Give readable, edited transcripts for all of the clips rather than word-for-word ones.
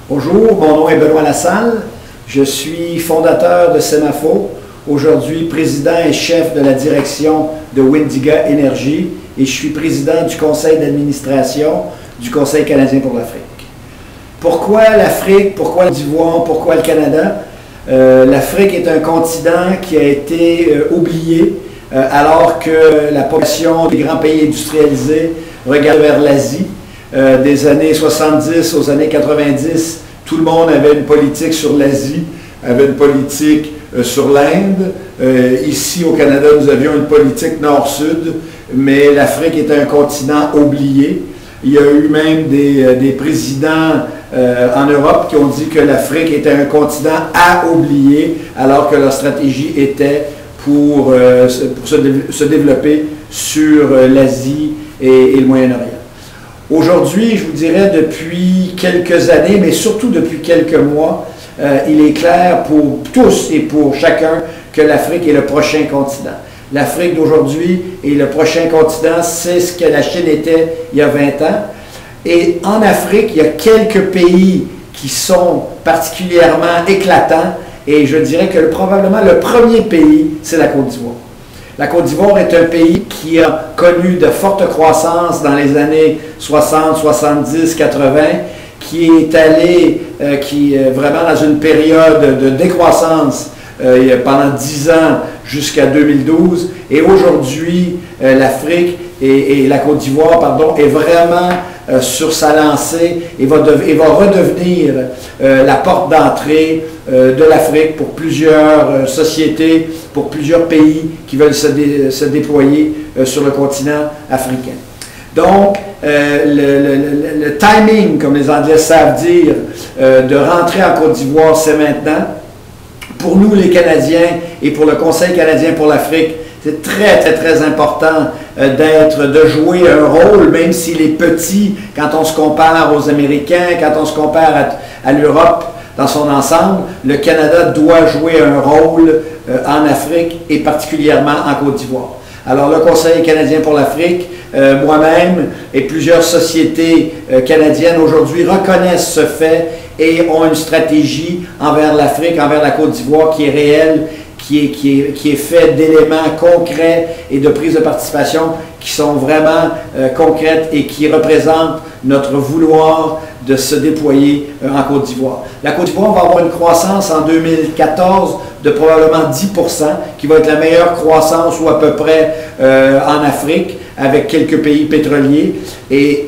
Bonjour, mon nom est Benoît Lassalle. Je suis fondateur de Semafo, aujourd'hui président et chef de la direction de Windiga Énergie et je suis président du conseil d'administration du Conseil canadien pour l'Afrique. Pourquoi l'Afrique? Pourquoi la Côte d'Ivoire? Pourquoi le Canada? L'Afrique est un continent qui a été oublié alors que la population des grands pays industrialisés regarde vers l'Asie. Des années 70 aux années 90, tout le monde avait une politique sur l'Asie, avait une politique sur l'Inde. Ici au Canada, nous avions une politique nord-sud, mais l'Afrique est un continent oublié. Il y a eu même des présidents en Europe qui ont dit que l'Afrique était un continent à oublier, alors que leur stratégie était pour se développer sur l'Asie et le Moyen-Orient. Aujourd'hui, je vous dirais depuis quelques années, mais surtout depuis quelques mois, il est clair pour tous et pour chacun que l'Afrique est le prochain continent. L'Afrique d'aujourd'hui et le prochain continent, c'est ce que la Chine était il y a 20 ans. Et en Afrique, il y a quelques pays qui sont particulièrement éclatants et je dirais que probablement le premier pays, c'est la Côte d'Ivoire. La Côte d'Ivoire est un pays qui a connu de fortes croissances dans les années 60, 70, 80, qui est allé vraiment dans une période de décroissance pendant 10 ans jusqu'à 2012. Et aujourd'hui, l'Afrique et la Côte d'Ivoire, pardon, est vraiment sur sa lancée et va redevenir la porte d'entrée de l'Afrique pour plusieurs sociétés, pour plusieurs pays qui veulent se déployer sur le continent africain. Donc, le timing, comme les Anglais savent dire, de rentrer en Côte d'Ivoire, c'est maintenant. Pour nous, les Canadiens, et pour le Conseil canadien pour l'Afrique, c'est très important de jouer un rôle, même s'il est petit, quand on se compare aux Américains, quand on se compare à l'Europe dans son ensemble. Le Canada doit jouer un rôle en Afrique et particulièrement en Côte d'Ivoire. Alors, le Conseil canadien pour l'Afrique, moi-même et plusieurs sociétés canadiennes aujourd'hui reconnaissent ce fait et ont une stratégie envers l'Afrique, envers la Côte d'Ivoire qui est réelle, qui est fait d'éléments concrets et de prise de participation qui sont vraiment concrètes et qui représentent notre vouloir de se déployer en Côte d'Ivoire. La Côte d'Ivoire va avoir une croissance en 2014 de probablement 10%, qui va être la meilleure croissance ou à peu près en Afrique, avec quelques pays pétroliers. Et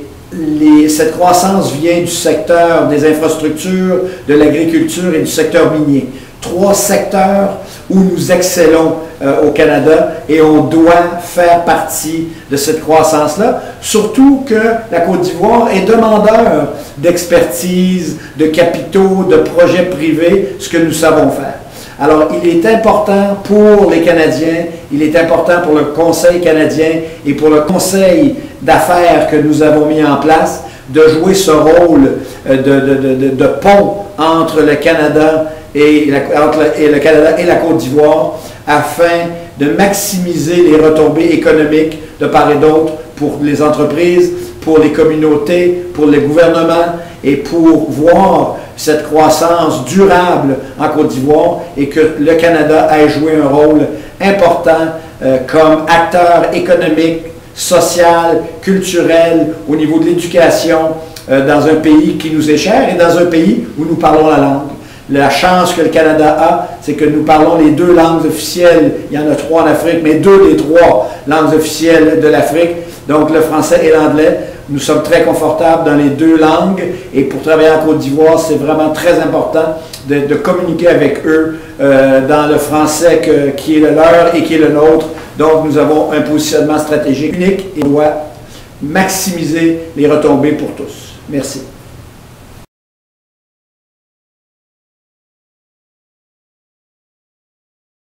cette croissance vient du secteur des infrastructures, de l'agriculture et du secteur minier. 3 secteurs où nous excellons au Canada et on doit faire partie de cette croissance-là, surtout que la Côte d'Ivoire est demandeur d'expertise, de capitaux, de projets privés, ce que nous savons faire. Alors, il est important pour les Canadiens, il est important pour le Conseil canadien et pour le Conseil d'affaires que nous avons mis en place de jouer ce rôle de pont entre le Canada et la Côte d'Ivoire afin de maximiser les retombées économiques de part et d'autre pour les entreprises, pour les communautés, pour les gouvernements et pour voir cette croissance durable en Côte d'Ivoire et que le Canada ait joué un rôle important comme acteur économique, social, culturel, au niveau de l'éducation dans un pays qui nous est cher et dans un pays où nous parlons la langue. La chance que le Canada a, c'est que nous parlons les 2 langues officielles. Il y en a 3 en Afrique, mais 2 des 3 langues officielles de l'Afrique, donc le français et l'anglais. Nous sommes très confortables dans les 2 langues et pour travailler en Côte d'Ivoire, c'est vraiment très important de communiquer avec eux dans le français qui est le leur et qui est le nôtre. Donc, nous avons un positionnement stratégique unique et on doit maximiser les retombées pour tous. Merci.